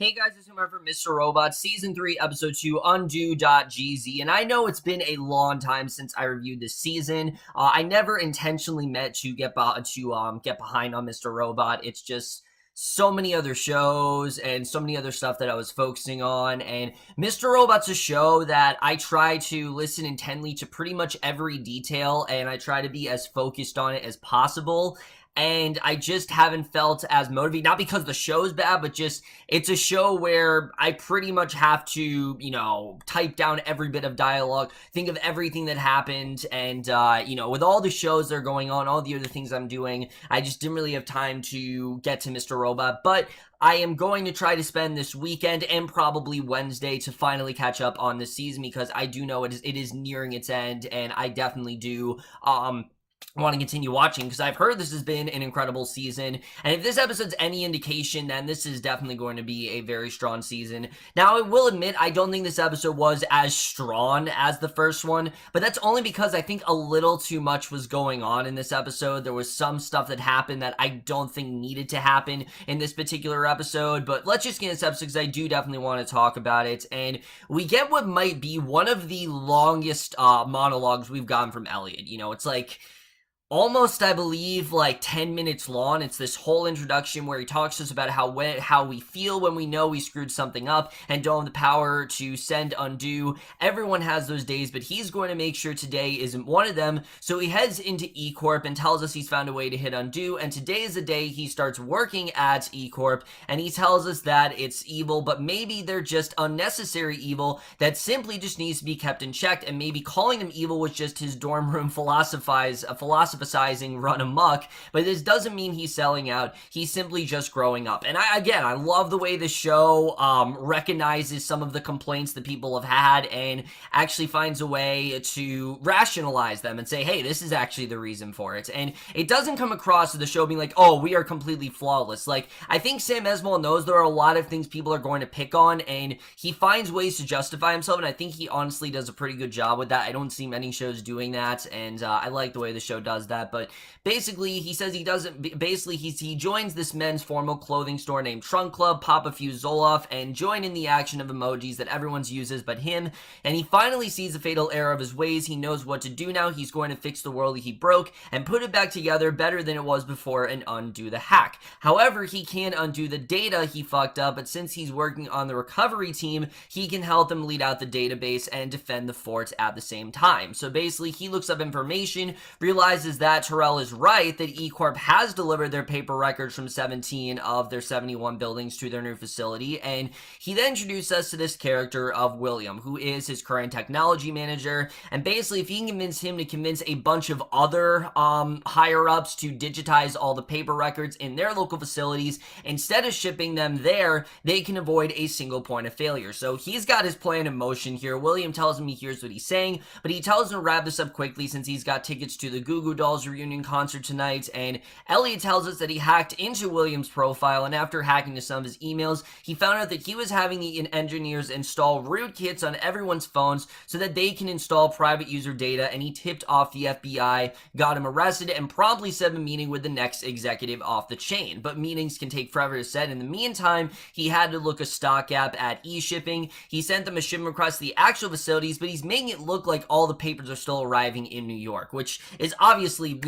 Hey guys, it's whomever Mr. Robot, Season 3, Episode 2, Undo.GZ, and I know it's been a long time since I reviewed this season. I never intentionally meant to get behind on Mr. Robot. It's just so many other shows and so many other stuff that I was focusing on, and Mr. Robot's a show that I try to listen intently to pretty much every detail, and I try to be as focused on it as possible. And I just haven't felt as motivated, not because the show's bad, but just it's a show where I pretty much have to, type down every bit of dialogue, think of everything that happened, and, with all the shows that are going on, all the other things I'm doing, I just didn't really have time to get to Mr. Robot, but I am going to try to spend this weekend and probably Wednesday to finally catch up on this season, because I do know it is nearing its end, and I definitely do, want to continue watching because I've heard this has been an incredible season, and if this episode's any indication, then this is definitely going to be a very strong season. Now, I will admit I don't think this episode was as strong as the first one, but that's only because I think a little too much was going on in this episode. There was some stuff that happened that I don't think needed to happen in this particular episode, but let's just get into this episode because I do definitely want to talk about it. And we get what might be one of the longest monologues we've gotten from Elliot. It's like almost, I believe, like 10 minutes long. It's this whole introduction where he talks to us about how we feel when we know we screwed something up and don't have the power to send undo. Everyone has those days, but he's going to make sure today isn't one of them. So he heads into E Corp and tells us he's found a way to hit undo, and today is the day he starts working at E Corp, and he tells us that it's evil, but maybe they're just unnecessary evil that simply just needs to be kept in check, and maybe calling them evil was just his dorm room philosophizing run amok, but this doesn't mean he's selling out. He's simply just growing up. And I love the way the show recognizes some of the complaints that people have had and actually finds a way to rationalize them and say, hey, this is actually the reason for it. And it doesn't come across to the show being like, oh, we are completely flawless. Like, I think Sam Esmail knows there are a lot of things people are going to pick on, and he finds ways to justify himself, and I think he honestly does a pretty good job with that. I don't see many shows doing that, and I like the way the show does that. But basically, he says he joins this men's formal clothing store named Trunk Club, pop a few Zoloft, and join in the action of emojis that everyone uses but him, and he finally sees the fatal error of his ways. He knows what to do now. He's going to fix the world he broke and put it back together better than it was before and undo the hack. However, he can't undo the data he fucked up, but since he's working on the recovery team, he can help them lead out the database and defend the fort at the same time. So basically, he looks up information, realizes that Terrell is right, that E Corp has delivered their paper records from 17 of their 71 buildings to their new facility, and he then introduced us to this character of William, who is his current technology manager, and basically if he can convince him to convince a bunch of other higher-ups to digitize all the paper records in their local facilities, instead of shipping them there, they can avoid a single point of failure. So he's got his plan in motion here. William tells him he hears what he's saying, but he tells him to wrap this up quickly since he's got tickets to the Goo Goo Dolls reunion concert tonight, and Elliot tells us that he hacked into William's profile, and after hacking to some of his emails, he found out that he was having the engineers install rootkits on everyone's phones so that they can install private user data, and he tipped off the FBI, got him arrested, and promptly set a meeting with the next executive off the chain. But meetings can take forever to set. In the meantime, he had to look a stock app at e-shipping. He sent them a shipment request to the actual facilities, but he's making it look like all the papers are still arriving in New York, which is obviously,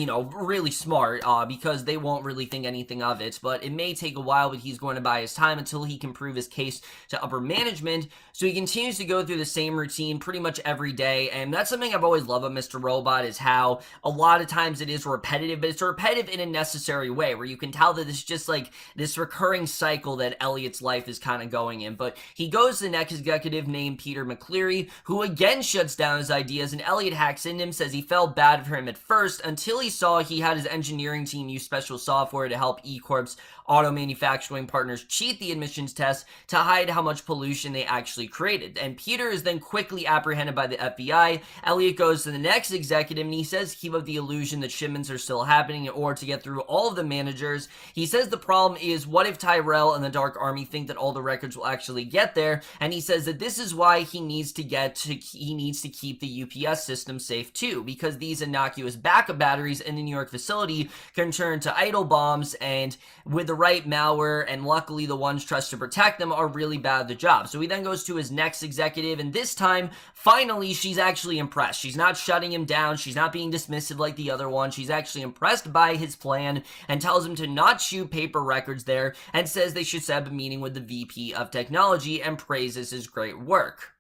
really smart, because they won't really think anything of it, but it may take a while, but he's going to buy his time until he can prove his case to upper management. So he continues to go through the same routine pretty much every day, and that's something I've always loved about Mr. Robot, is how a lot of times it is repetitive, but it's repetitive in a necessary way, where you can tell that it's just like this recurring cycle that Elliot's life is kind of going in. But he goes to the next executive named Peter McCleary, who again shuts down his ideas, and Elliot hacks into him, says he felt bad for him at first until he saw he had his engineering team use special software to help E Corp's auto manufacturing partners cheat the admissions test to hide how much pollution they actually created. And Peter is then quickly apprehended by the FBI. Elliot goes to the next executive and he says keep up the illusion that shipments are still happening in order to get through all of the managers. He says the problem is, what if Tyrell and the Dark Army think that all the records will actually get there? And he says that this is why he needs to keep the UPS system safe too, because these innocuous backup batteries in the New York facility can turn to idle bombs, and with the right malware, and luckily the ones trusted to protect them are really bad at the job. So he then goes to his next executive, and this time, finally, she's actually impressed. She's not shutting him down. She's not being dismissive like the other one. She's actually impressed by his plan and tells him to not shoot paper records there and says they should set up a meeting with the VP of Technology and praises his great work.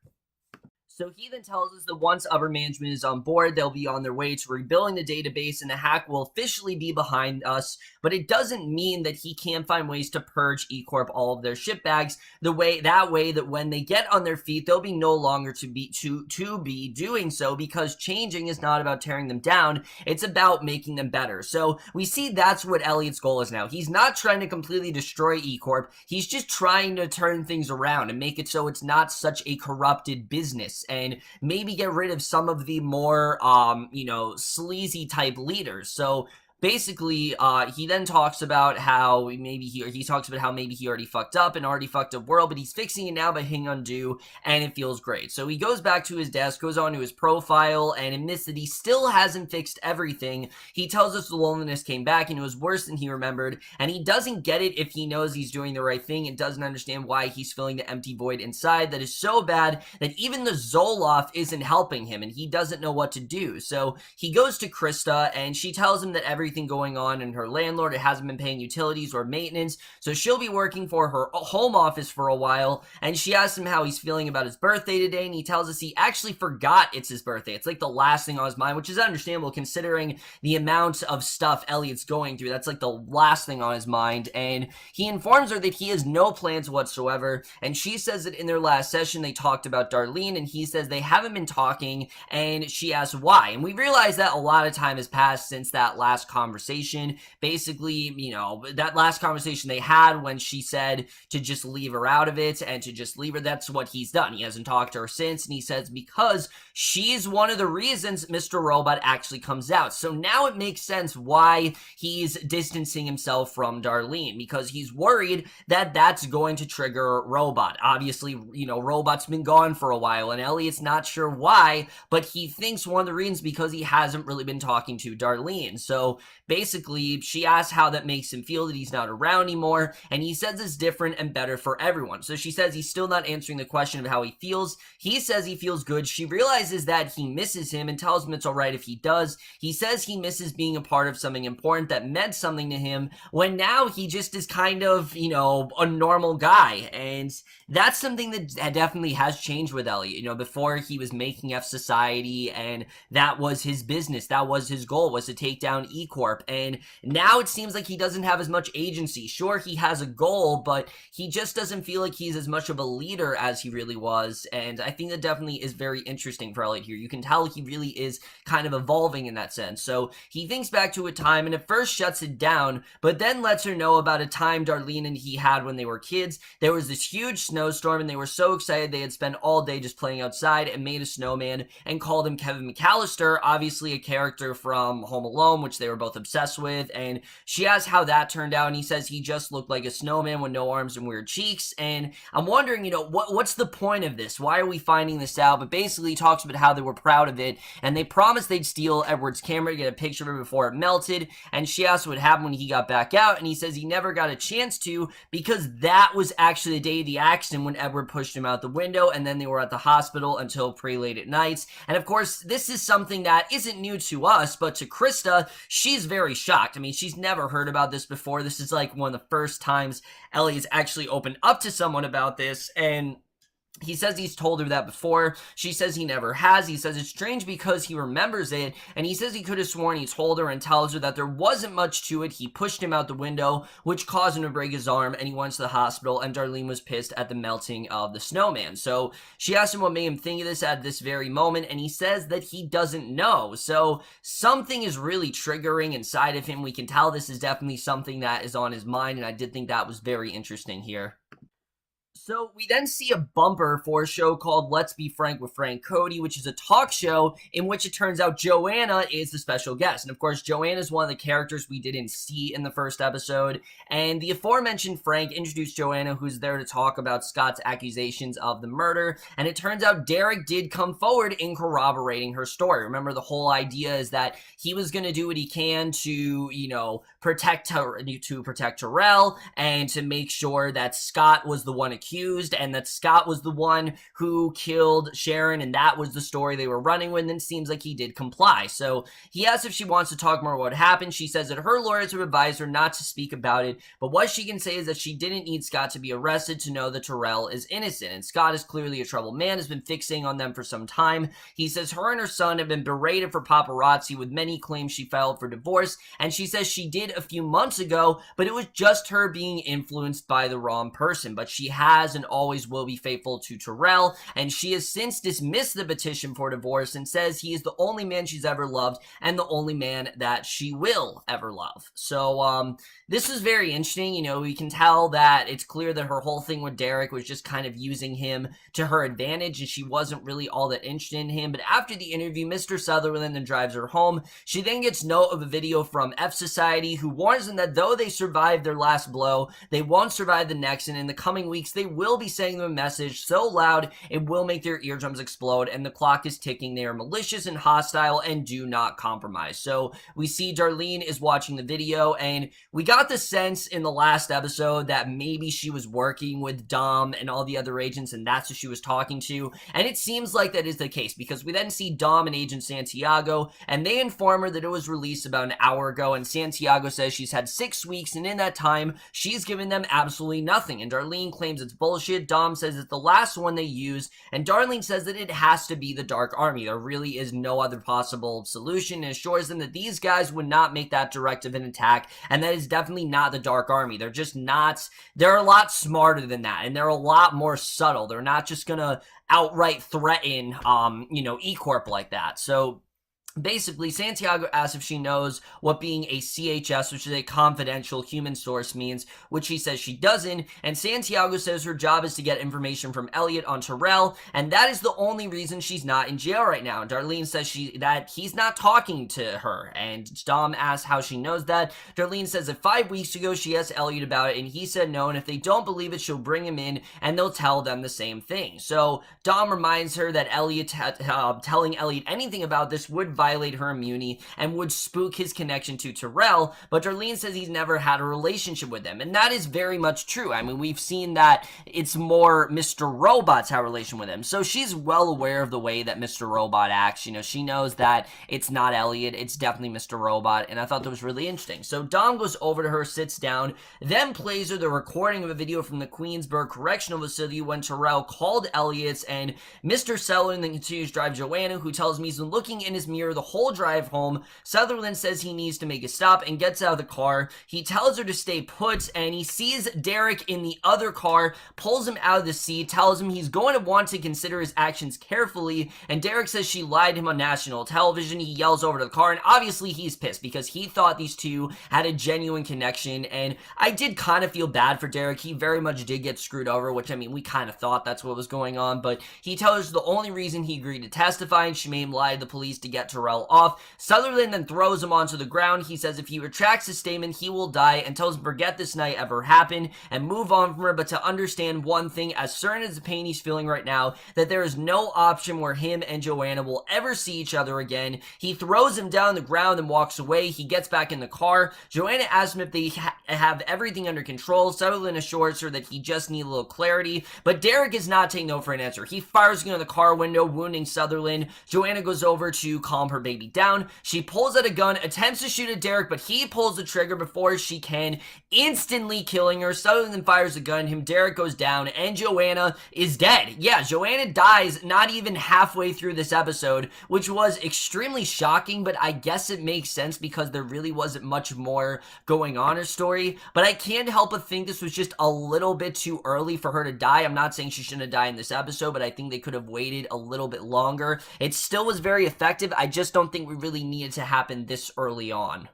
So he then tells us that once upper management is on board, they'll be on their way to rebuilding the database and the hack will officially be behind us. But it doesn't mean that he can't find ways to purge E-Corp all of their ship bags that way that when they get on their feet, they'll be no longer to be doing so, because changing is not about tearing them down. It's about making them better. So we see that's what Elliot's goal is now. He's not trying to completely destroy E-Corp. He's just trying to turn things around and make it so it's not such a corrupted business, and maybe get rid of some of the more, sleazy type leaders. So basically, he then talks about how maybe he already fucked up world, but he's fixing it now by hitting undo, and it feels great. So he goes back to his desk, goes on to his profile, and admits that he still hasn't fixed everything. He tells us the loneliness came back, and it was worse than he remembered, and he doesn't get it if he knows he's doing the right thing and doesn't understand why he's feeling the empty void inside that is so bad that even the Zoloft isn't helping him, and he doesn't know what to do. So he goes to Krista, and she tells him that everything going on in her landlord, it hasn't been paying utilities or maintenance, so she'll be working for her home office for a while. And she asks him how he's feeling about his birthday today, and he tells us he actually forgot it's his birthday. It's like the last thing on his mind, which is understandable considering the amount of stuff Elliot's going through. That's like the last thing on his mind. And he informs her that he has no plans whatsoever, and she says that in their last session they talked about Darlene, and he says they haven't been talking, and she asks why. And we realize that a lot of time has passed since that last conversation. Basically, that last conversation they had when she said to just leave her out of it and to just leave her, that's what he's done. He hasn't talked to her since, and he says because she's one of the reasons Mr. Robot actually comes out. So now it makes sense why he's distancing himself from Darlene, because he's worried that that's going to trigger Robot. Obviously, Robot's been gone for a while, and Elliot's not sure why, but he thinks one of the reasons because he hasn't really been talking to Darlene. So basically, she asks how that makes him feel that he's not around anymore, and he says it's different and better for everyone. So she says he's still not answering the question of how he feels. He says he feels good. She realizes that he misses him and tells him it's alright if he does. He says he misses being a part of something important that meant something to him, when now he just is kind of, a normal guy. And that's something that definitely has changed with Elliot. Before he was making F Society, and that was his business. That was his goal, was to take down E-Corp. And now it seems like he doesn't have as much agency. Sure, he has a goal, but he just doesn't feel like he's as much of a leader as he really was. And I think that definitely is very interesting for Elliot here. You can tell he really is kind of evolving in that sense. So he thinks back to a time and at first shuts it down, but then lets her know about a time Darlene and he had when they were kids. There was this huge snowstorm, and they were so excited they had spent all day just playing outside and made a snowman and called him Kevin McAllister, obviously a character from Home Alone, which they were both obsessed with. And she asks how that turned out, and he says he just looked like a snowman with no arms and weird cheeks. And I'm wondering, what's the point of this? Why are we finding this out? But basically he talks about how they were proud of it, and they promised they'd steal Edward's camera to get a picture of it before it melted. And she asks what happened when he got back out, and he says he never got a chance to, because that was actually the day of the accident when Edward pushed him out the window, and then they were at the hospital until pretty late at night. And of course, this is something that isn't new to us, but to Krista, she's very shocked. I mean, she's never heard about this before. This is like one of the first times Elliot's actually opened up to someone about this, and he says he's told her that before. She says he never has. He says it's strange because he remembers it, and he says he could have sworn he told her, and tells her that there wasn't much to it. He pushed him out the window, which caused him to break his arm, and he went to the hospital, and Darlene was pissed at the melting of the snowman. So she asked him what made him think of this at this very moment, and he says that he doesn't know. So something is really triggering inside of him. We can tell this is definitely something that is on his mind, and I did think that was very interesting here. So we then see a bumper for a show called Let's Be Frank with Frank Cody, which is a talk show in which it turns out Joanna is the special guest. And of course, Joanna is one of the characters we didn't see in the first episode. And the aforementioned Frank introduced Joanna, who's there to talk about Scott's accusations of the murder. And it turns out Derek did come forward in corroborating her story. Remember, the whole idea is that he was going to do what he can to, protect Terrell and to make sure that Scott was the one accused and that Scott was the one who killed Sharon, and that was the story they were running with, and it seems like he did comply. So he asks if she wants to talk more about what happened. She says that her lawyers have advised her not to speak about it, but what she can say is that she didn't need Scott to be arrested to know that Terrell is innocent, and Scott is clearly a troubled man, has been fixating on them for some time. He says her and her son have been berated for paparazzi, with many claims she filed for divorce, and she says she did a few months ago, but it was just her being influenced by the wrong person. But she has and always will be faithful to Terrell, and she has since dismissed the petition for divorce and says he is the only man she's ever loved and the only man that she will ever love. So this is very interesting. We can tell that it's clear that her whole thing with Derek was just kind of using him to her advantage, and she wasn't really all that interested in him. But after the interview, Mr. Sutherland then drives her home. She then gets note of a video from F Society, who warns them that though they survived their last blow, they won't survive the next, and in the coming weeks they will be sending them a message so loud it will make their eardrums explode, and the clock is ticking. They are malicious and hostile and do not compromise. So we see Darlene is watching the video, and we got the sense in the last episode that maybe she was working with Dom and all the other agents, and that's who she was talking to, and it seems like that is the case, because we then see Dom and Agent Santiago, and they inform her that it was released about an hour ago, and Santiago says she's had 6 weeks, and in that time she's given them absolutely nothing, and Darlene claims it's bullshit. Dom says it's the last one they use, and Darlene says that it has to be the Dark Army. There really is no other possible solution, and assures them that these guys would not make that directive an attack, and that is definitely not the Dark Army. They're just not, they're a lot smarter than that, and they're a lot more subtle. They're not just gonna outright threaten, E-Corp like that. So basically, Santiago asks if she knows what being a CHS, which is a confidential human source, means, which she says she doesn't, and Santiago says her job is to get information from Elliot on Terrell, and that is the only reason she's not in jail right now. And Darlene says that he's not talking to her, and Dom asks how she knows that. Darlene says that 5 weeks ago she asked Elliot about it, and he said no, and if they don't believe it, she'll bring him in, and they'll tell them the same thing. So Dom reminds her that telling Elliot anything about this would violate her immunity and would spook his connection to Terrell, but Darlene says he's never had a relationship with him, and that is very much true. I mean, we've seen that it's more Mr. Robot's had a relation with him, so she's well aware of the way that Mr. Robot acts. She knows that it's not Elliot, it's definitely Mr. Robot, and I thought that was really interesting. So Dom goes over to her, sits down, then plays her the recording of a video from the Queensburg Correctional Facility when Terrell called Elliot's, and Mr. Sutherland then continues to drive Joanna, who tells me he's been looking in his mirror the whole drive home. Sutherland says he needs to make a stop and gets out of the car. He tells her to stay put, and he sees Derek in the other car, pulls him out of the seat, tells him he's going to want to consider his actions carefully, and Derek says she lied to him on national television. He yells over to the car, and obviously he's pissed because he thought these two had a genuine connection, and I did kind of feel bad for Derek. He very much did get screwed over, which, I mean, we kind of thought that's what was going on, but he tells her the only reason he agreed to testify, and she made him lie to the police to get Terrell off. Sutherland then throws him onto the ground. He says if he retracts his statement, he will die, and tells him forget this night ever happened and move on from her, but to understand one thing, as certain as the pain he's feeling right now, that there is no option where him and Joanna will ever see each other again. He throws him down on the ground and walks away. He gets back in the car. Joanna asks him if they have everything under control. Sutherland assures her that he just needs a little clarity, but Derek is not taking no for an answer. He fires into the car window, wounding Sutherland. Joanna goes over to calm her baby down. She pulls out a gun, attempts to shoot at Derek, but he pulls the trigger before she can, instantly killing her. Sutherland then fires a gun at him. Derek goes down, and Joanna is dead. Yeah, Joanna dies not even halfway through this episode, which was extremely shocking, but I guess it makes sense because there really wasn't much more going on in her story. But I can't help but think this was just a little bit too early for her to die. I'm not saying she shouldn't have died in this episode, but I think they could have waited a little bit longer. It still was very effective. I just don't think we really needed to happen this early on.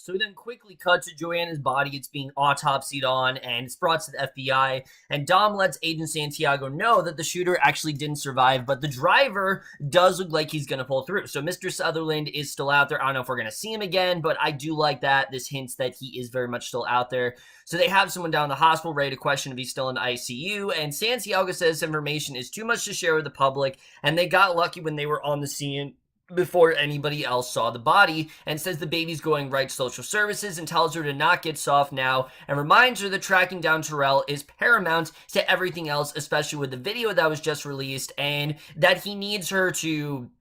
So we then quickly cut to Joanna's body. It's being autopsied on, and it's brought to the FBI. And Dom lets Agent Santiago know that the shooter actually didn't survive, but the driver does look like he's going to pull through. So Mr. Sutherland is still out there. I don't know if we're going to see him again, but I do like that. This hints that he is very much still out there. So they have someone down in the hospital ready to question if he's still in the ICU, and Santiago says information is too much to share with the public, and they got lucky when they were on the scene before anybody else saw the body, and says the baby's going right to social services and tells her to not get soft now, and reminds her that tracking down Terrell is paramount to everything else, especially with the video that was just released, and that he needs her to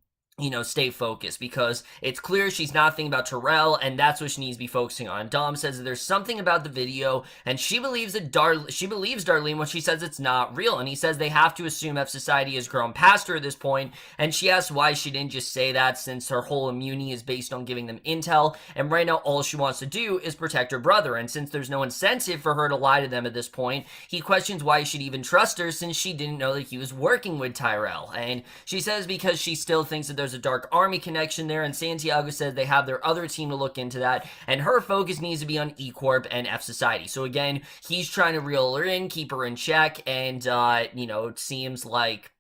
stay focused, because it's clear she's not thinking about Terrell, and that's what she needs to be focusing on. Dom says that there's something about the video, and she believes Darlene when she says it's not real, and he says they have to assume F Society has grown past her at this point, and she asks why she didn't just say that, since her whole immunity is based on giving them intel, and right now all she wants to do is protect her brother, and since there's no incentive for her to lie to them at this point, he questions why he should even trust her, since she didn't know that he was working with Tyrell, and she says because she still thinks that there's a Dark Army connection there, and Santiago says they have their other team to look into that, and her focus needs to be on E-Corp and F Society. So again, he's trying to reel her in, keep her in check, and it seems like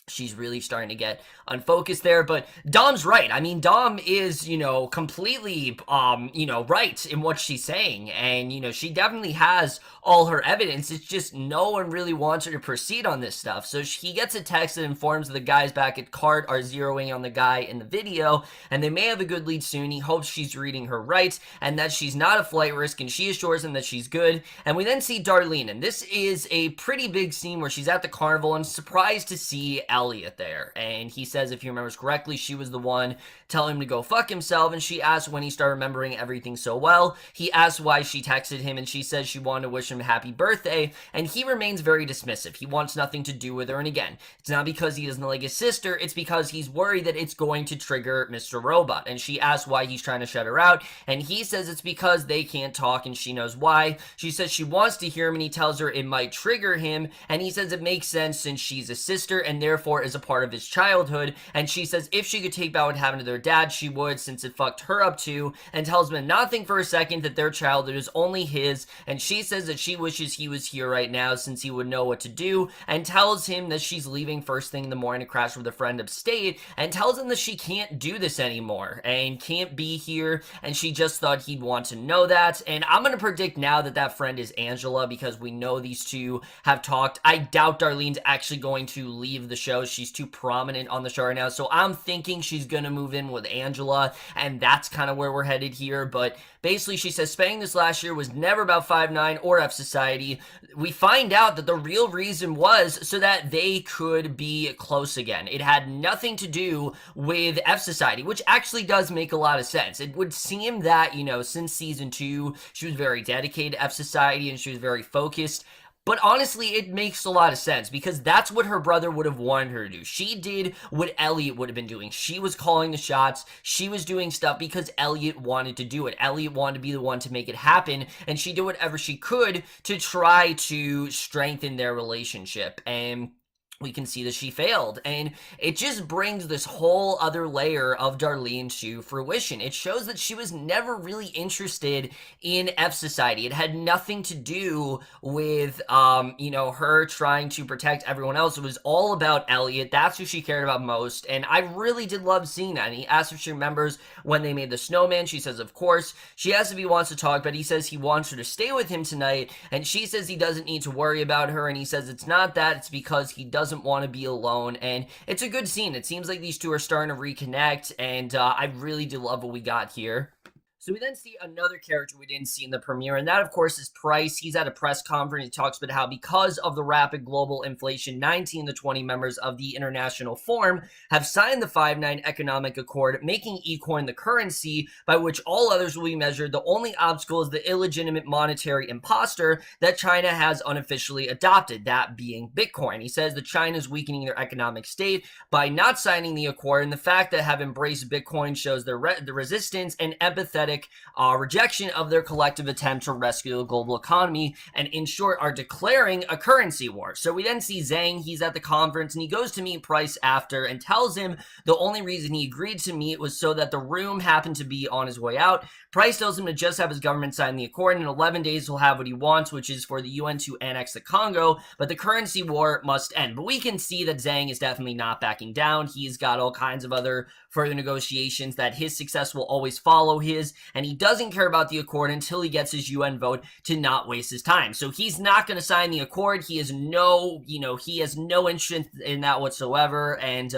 she's really starting to get unfocused there, but Dom's right. I mean, Dom is, completely, right in what she's saying, and, she definitely has all her evidence. It's just no one really wants her to proceed on this stuff. So he gets a text that informs the guys back at CART are zeroing on the guy in the video, and they may have a good lead soon. He hopes she's reading her right, and that she's not a flight risk, and she assures him that she's good. And we then see Darlene, and this is a pretty big scene where she's at the carnival and surprised to see Elliot there, and he says, if he remembers correctly, she was the one telling him to go fuck himself, and she asks when he started remembering everything so well. He asks why she texted him, and she says she wanted to wish him a happy birthday, and he remains very dismissive. He wants nothing to do with her, and again, it's not because he doesn't like his sister, it's because he's worried that it's going to trigger Mr. Robot, and she asks why he's trying to shut her out, and he says it's because they can't talk, and she knows why. She says she wants to hear him, and he tells her it might trigger him, and he says it makes sense since she's a sister, and therefore is a part of his childhood, and she says if she could take back what happened to their dad, she would, since it fucked her up too, and tells him to not think for a second that their childhood is only his, and she says that she wishes he was here right now since he would know what to do, and tells him that she's leaving first thing in the morning to crash with a friend upstate, and tells him that she can't do this anymore, and can't be here, and she just thought he'd want to know that, and I'm gonna predict now that that friend is Angela, because we know these two have talked. I doubt Darlene's actually going to leave the show. She's too prominent on the show right now, so I'm thinking she's gonna move in with Angela, and that's kind of where we're headed here. But basically she says spending this last year was never about 5'9" or F Society. We find out that the real reason was so that they could be close again. It had nothing to do with F Society, which actually does make a lot of sense. It would seem that, since season 2, she was very dedicated to F Society and she was very focused. But honestly, it makes a lot of sense, because that's what her brother would have wanted her to do. She did what Elliot would have been doing. She was calling the shots. She was doing stuff because Elliot wanted to do it. Elliot wanted to be the one to make it happen, and she did whatever she could to try to strengthen their relationship. And we can see that she failed, and it just brings this whole other layer of Darlene to fruition. It shows that she was never really interested in F Society. It had nothing to do with, her trying to protect everyone else. It was all about Elliot. That's who she cared about most, and I really did love seeing that. And he asked if she remembers when they made the snowman. She says, of course. She asks if he wants to talk, but he says he wants her to stay with him tonight, and she says he doesn't need to worry about her, and he says it's not that, it's because he doesn't want to be alone. And it's a good scene. It seems like these two are starting to reconnect, and I really do love what we got here. So we then see another character we didn't see in the premiere, and that, of course, is Price. He's at a press conference. He talks about how because of the rapid global inflation, 19 of the 20 members of the International Forum have signed the 5-9 Economic Accord, making eCoin the currency by which all others will be measured. The only obstacle is the illegitimate monetary imposter that China has unofficially adopted, that being Bitcoin. He says that China is weakening their economic state by not signing the accord, and the fact that have embraced Bitcoin shows the resistance and empathetic public rejection of their collective attempt to rescue the global economy, and in short are declaring a currency war. So we then see Zhang, he's at the conference, and he goes to meet Price after and tells him the only reason he agreed to meet was so that the room happened to be on his way out. Price tells him to just have his government sign the accord, and in 11 days he'll have what he wants, which is for the UN to annex the Congo, but the currency war must end. But we can see that Zhang is definitely not backing down. He's got all kinds of other further negotiations that his success will always follow his, and he doesn't care about the accord until he gets his UN vote to not waste his time. So he's not going to sign the accord. He has no, he has no interest in that whatsoever, and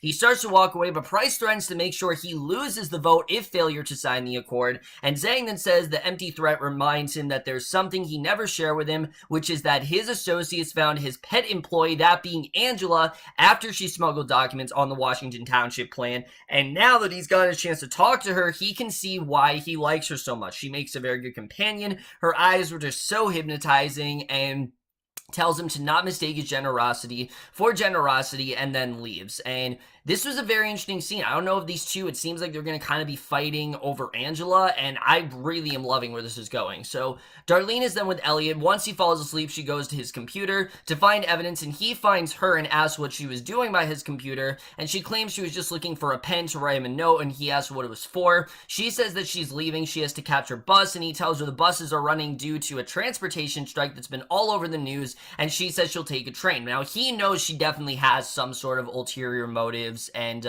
he starts to walk away, but Price threatens to make sure he loses the vote if failure to sign the accord, and Zhang then says the empty threat reminds him that there's something he never shared with him, which is that his associates found his pet employee, that being Angela, after she smuggled documents on the Washington Township plan, and now that he's got a chance to talk to her, he can see why he likes her so much. She makes a very good companion. Her eyes were just so hypnotizing, and tells him to not mistake his generosity for generosity, and then leaves. And this was a very interesting scene. I don't know if these two, it seems like they're going to kind of be fighting over Angela, and I really am loving where this is going. So Darlene is then with Elliot. Once he falls asleep, she goes to his computer to find evidence, and he finds her and asks what she was doing by his computer, and she claims she was just looking for a pen to write him a note, and he asks what it was for. She says that she's leaving, she has to catch her bus, and he tells her the buses are running due to a transportation strike that's been all over the news, and she says she'll take a train. Now, he knows she definitely has some sort of ulterior motives, and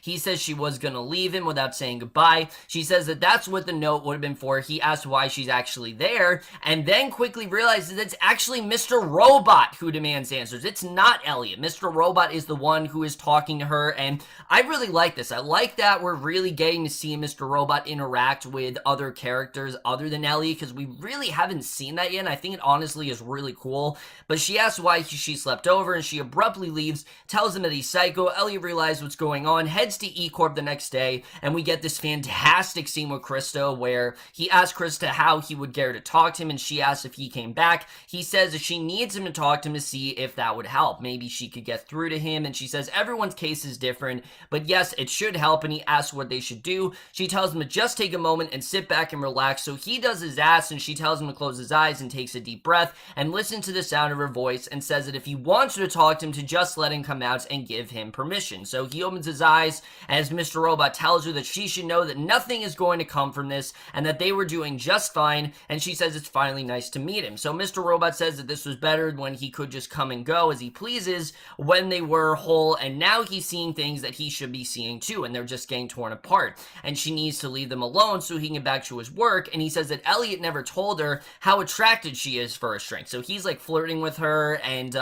he says she was gonna leave him without saying goodbye. She says that that's what the note would have been for. He asks why she's actually there, and then quickly realizes it's actually Mr. Robot who demands answers. It's not Elliot. Mr. Robot is the one who is talking to her, and I really like this. I like that we're really getting to see Mr. Robot interact with other characters other than Elliot, because we really haven't seen that yet, and I think it honestly is really cool. But she asks why she slept over, and she abruptly leaves, tells him that he's psycho. Elliot realizes what's going on, heads to E-Corp the next day, and we get this fantastic scene with Cristo where he asks Krista how he would dare to talk to him, and she asks if he came back. He says that she needs him to talk to him to see if that would help. Maybe she could get through to him, and she says everyone's case is different, but yes, it should help, and he asks what they should do. She tells him to just take a moment and sit back and relax, so he does his ass, and she tells him to close his eyes and takes a deep breath and listen to the sound of her voice, and says that if he wants her to talk to him, to just let him come out and give him permission. So he opens his eyes as Mr. Robot tells her that she should know that nothing is going to come from this, and that they were doing just fine, and she says it's finally nice to meet him. So Mr. Robot says that this was better when he could just come and go as he pleases when they were whole, and now he's seeing things that he should be seeing too, and they're just getting torn apart, and she needs to leave them alone so he can get back to his work. And he says that Elliot never told her how attracted she is for a shrink, so he's like flirting with her, and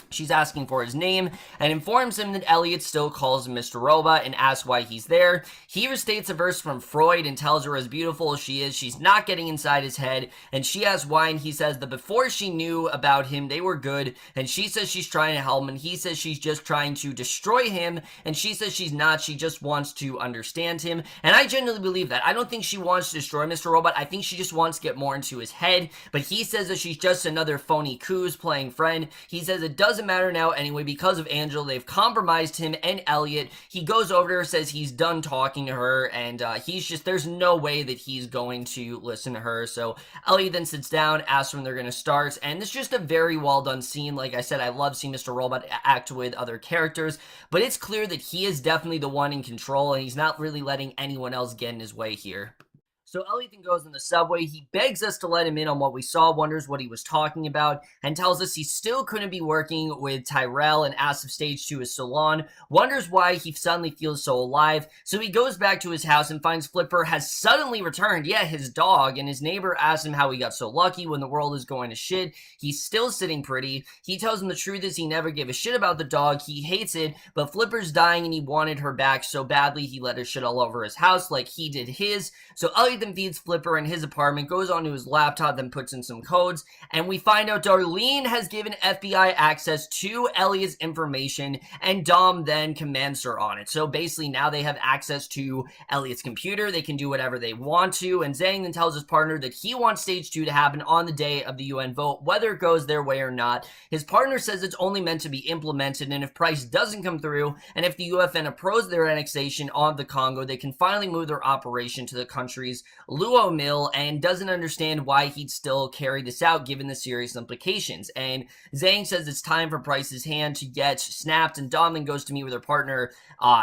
she's asking for his name and informs him that Elliot still calls him Mr. Robot and asks why he's there. He restates a verse from Freud and tells her as beautiful as she is, she's not getting inside his head, and she asks why, and he says that before she knew about him, they were good, and she says she's trying to help him, and he says she's just trying to destroy him, and she says she's not, she just wants to understand him, and I genuinely believe that. I don't think she wants to destroy Mr. Robot, I think she just wants to get more into his head, but he says that she's just another phony coos playing friend. He says it doesn't matter now anyway because of Angela. They've compromised him and Elliot. He goes over to her, says he's done talking to her, and he's just, there's no way that he's going to listen to her. So Elliot then sits down, asks when they're going to start, and it's just a very well done scene. Like I said, I love seeing Mr. Robot act with other characters, but it's clear that he is definitely the one in control, and he's not really letting anyone else get in his way here. So Elliot then goes in the subway. He begs us to let him in on what we saw, wonders what he was talking about, and tells us he still couldn't be working with Tyrell, and asks if stage 2 is so on, wonders why he suddenly feels so alive. So he goes back to his house and finds Flipper has suddenly returned, yeah, his dog, and his neighbor asks him how he got so lucky when the world is going to shit. He's still sitting pretty. He tells him the truth is he never gave a shit about the dog, he hates it, but Flipper's dying and he wanted her back so badly he let her shit all over his house like he did his. So Elliot then feeds Flipper in his apartment, goes onto his laptop, then puts in some codes, and we find out Darlene has given FBI access to Elliot's information, and Dom then commands her on it. So basically now they have access to Elliot's computer, they can do whatever they want to, and Zhang then tells his partner that he wants stage 2 to happen on the day of the UN vote, whether it goes their way or not. His partner says it's only meant to be implemented, and if Price doesn't come through, and if the UFN approves their annexation of the Congo, they can finally move their operation to the countries Luo mill and doesn't understand why he'd still carry this out given the serious implications. And Zhang says it's time for Price's hand to get snapped, and Dom then goes to meet with her partner,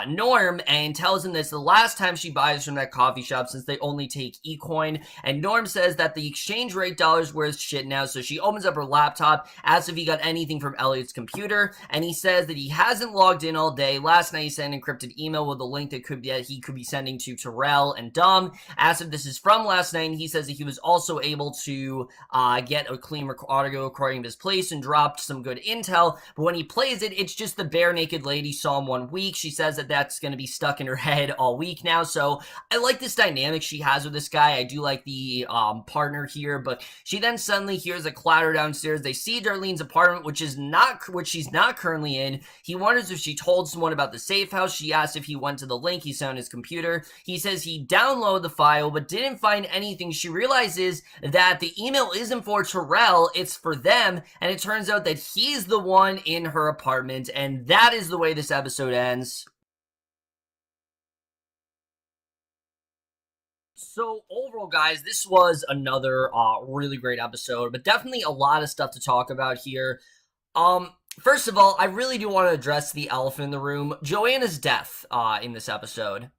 Norm, and tells him that's the last time she buys from that coffee shop since they only take e-coin. And Norm says that the exchange rate dollar's worth shit now, so she opens up her laptop, asks if he got anything from Elliot's computer, and he says that he hasn't logged in all day. Last night he sent an encrypted email with a link that he could be sending to Terrell and Dom, asks if this is from last night, and he says that he was also able to get a clean audio recording of his place and dropped some good intel, but when he plays it, it's just the bare naked lady saw him 1 week. She says that that's going to be stuck in her head all week now, so I like this dynamic she has with this guy. I do like the partner here, but she then suddenly hears a clatter downstairs. They see Darlene's apartment, which she's not currently in. He wonders if she told someone about the safe house. She asks if he went to the link he saw on his computer. He says he downloaded the file but didn't find anything. She realizes that the email isn't for Terrell, it's for them, and it turns out that he's the one in her apartment, and that is the way this episode ends. So overall, guys, this was another really great episode, but definitely a lot of stuff to talk about here. First of all, I really do want to address the elephant in the room, Joanna's death in this episode.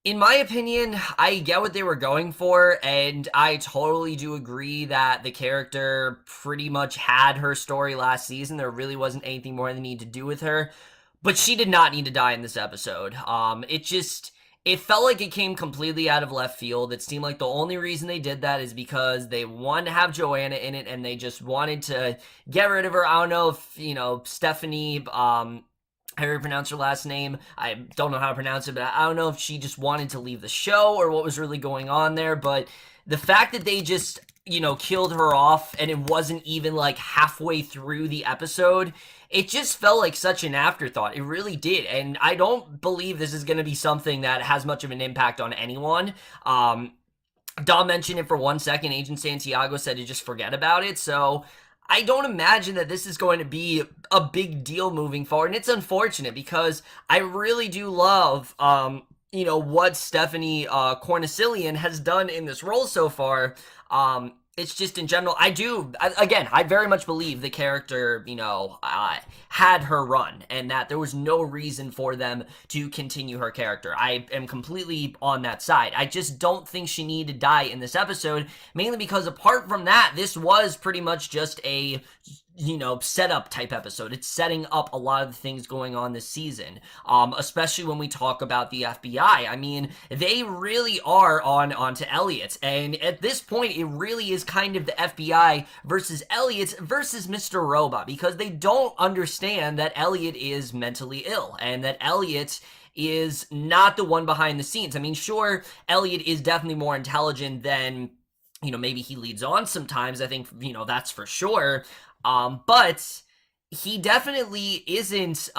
In my opinion, I get what they were going for, and I totally do agree that the character pretty much had her story last season. There really wasn't anything more they need to do with her, but she did not need to die in this episode. It felt like it came completely out of left field. It seemed like the only reason they did that is because they wanted to have Joanna in it, and they just wanted to get rid of her. I don't know if, Stephanie, how do you pronounce her last name? I don't know how to pronounce it, but I don't know if she just wanted to leave the show or what was really going on there, but the fact that they just, killed her off and it wasn't even like halfway through the episode, it just felt like such an afterthought. It really did, and I don't believe this is going to be something that has much of an impact on anyone. Dom mentioned it for 1 second. Agent Santiago said to just forget about it, so I don't imagine that this is going to be a big deal moving forward, and it's unfortunate because I really do love, what Stephanie Corneliussen has done in this role so far. It's just in general, I very much believe the character, had her run and that there was no reason for them to continue her character. I am completely on that side. I just don't think she needed to die in this episode, mainly because apart from that, this was pretty much just a setup type episode. It's setting up a lot of the things going on this season, especially when we talk about the FBI. I mean, they really are onto Elliot, and at this point, it really is kind of the FBI versus Elliot versus Mr. Robot, because they don't understand that Elliot is mentally ill, and that Elliot is not the one behind the scenes. I mean, sure, Elliot is definitely more intelligent than, maybe he leads on sometimes. I think, that's for sure. But he definitely isn't,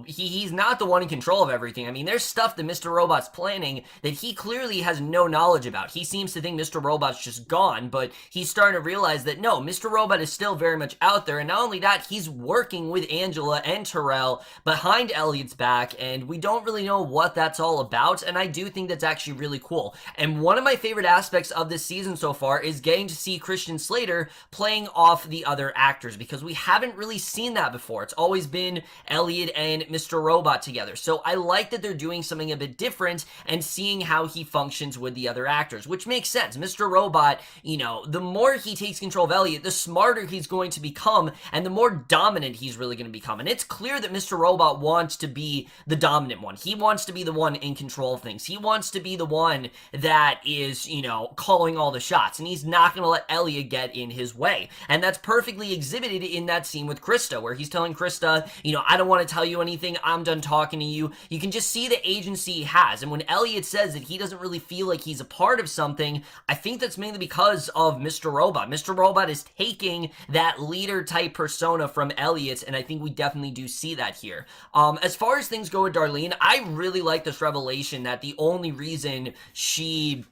he's not the one in control of everything. I mean, there's stuff that Mr. Robot's planning that he clearly has no knowledge about. He seems to think Mr. Robot's just gone, but he's starting to realize that no, Mr. Robot is still very much out there, and not only that, he's working with Angela and Terrell behind Elliot's back, and we don't really know what that's all about, and I do think that's actually really cool. And one of my favorite aspects of this season so far is getting to see Christian Slater playing off the other actors, because we haven't really seen that before. It's always been Elliot and Mr. Robot together. So I like that they're doing something a bit different and seeing how he functions with the other actors, which makes sense. Mr. Robot, the more he takes control of Elliot, the smarter he's going to become and the more dominant he's really going to become. And it's clear that Mr. Robot wants to be the dominant one. He wants to be the one in control of things. He wants to be the one that is, calling all the shots, and he's not going to let Elliot get in his way. And that's perfectly exhibited in that scene with Krista, where he's telling Krista, I don't want to tell you anything, I'm done talking to you. You can just see the agency he has, and when Elliot says that he doesn't really feel like he's a part of something, I think that's mainly because of Mr. Robot. Mr. Robot is taking that leader type persona from Elliot, and I think we definitely do see that here. As far as things go with Darlene, I really like this revelation that the only reason she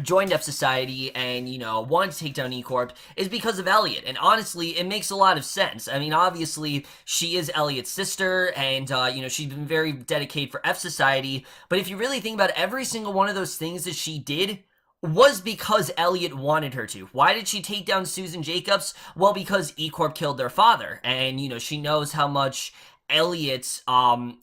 joined F Society and, you know, wanted to take down E Corp is because of Elliot. And honestly, it makes a lot of sense. I mean, obviously, she is Elliot's sister, and, you know, she's been very dedicated for F Society. But if you really think about it, every single one of those things that she did was because Elliot wanted her to. Why did she take down Susan Jacobs? Well, because E Corp killed their father. And, you know, she knows how much Elliot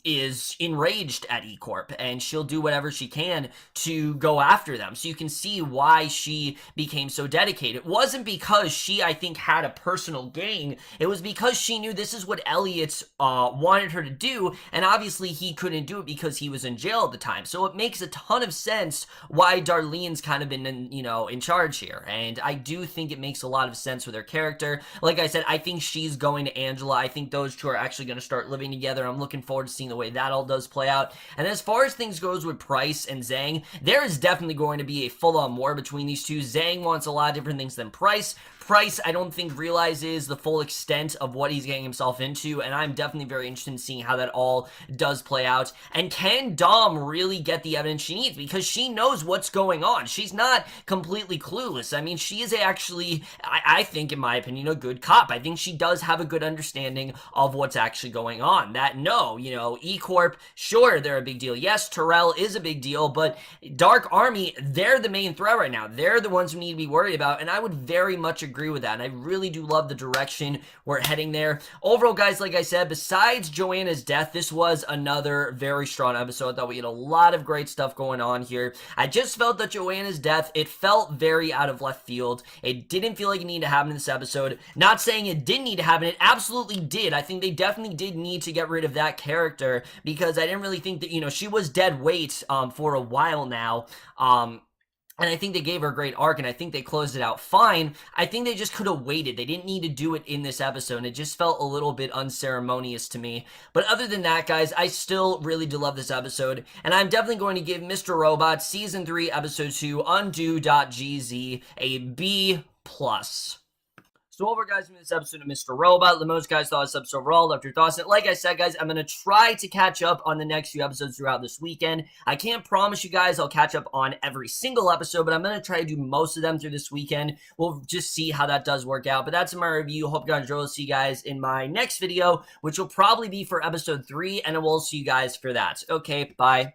is enraged at E Corp, and she'll do whatever she can to go after them. So you can see why she became so dedicated. It wasn't because she, I think, had a personal gain. It was because she knew this is what Elliot wanted her to do, and obviously he couldn't do it because he was in jail at the time. So it makes a ton of sense why Darlene's kind of been, in charge here. And I do think it makes a lot of sense with her character. Like I said, I think she's going to Angela. I think those two are actually going to start living together. I'm looking forward to seeing the way that all does play out. And as far as things goes with Price and Zhang, there is definitely going to be a full-on war between these two. Zhang wants a lot of different things than Price. Price, I don't think, realizes the full extent of what he's getting himself into, and I'm definitely very interested in seeing how that all does play out. And can Dom really get the evidence she needs? Because she knows what's going on. She's not completely clueless. I mean, she is actually, I think, in my opinion, a good cop. I think she does have a good understanding of what's actually going on. That, no, E Corp, sure, they're a big deal. Yes, Terrell is a big deal, but Dark Army, they're the main threat right now. They're the ones who need to be worried about, and I would very much agree with that, and I really do love the direction we're heading there. Overall, guys, like I said, besides Joanna's death, this was another very strong episode. I thought we had a lot of great stuff going on here. I just felt that Joanna's death, it felt very out of left field. It didn't feel like it needed to happen in this episode. Not saying it didn't need to happen, it absolutely did. I think they definitely did need to get rid of that character, because I didn't really think that, she was dead weight for a while now. And I think they gave her a great arc, and I think they closed it out fine. I think they just could have waited. They didn't need to do it in this episode, and it just felt a little bit unceremonious to me. But other than that, guys, I still really do love this episode, and I'm definitely going to give Mr. Robot Season 3, Episode 2, Undo.GZ a B+. So over, guys, from this episode of Mr. Robot, let most guys thought this episode overall, left your thoughts. And like I said, guys, I'm going to try to catch up on the next few episodes throughout this weekend. I can't promise you guys I'll catch up on every single episode, but I'm going to try to do most of them through this weekend. We'll just see how that does work out. But that's my review. Hope you guys enjoy. I'll see you guys in my next video, which will probably be for episode 3, and I will see you guys for that. Okay, bye.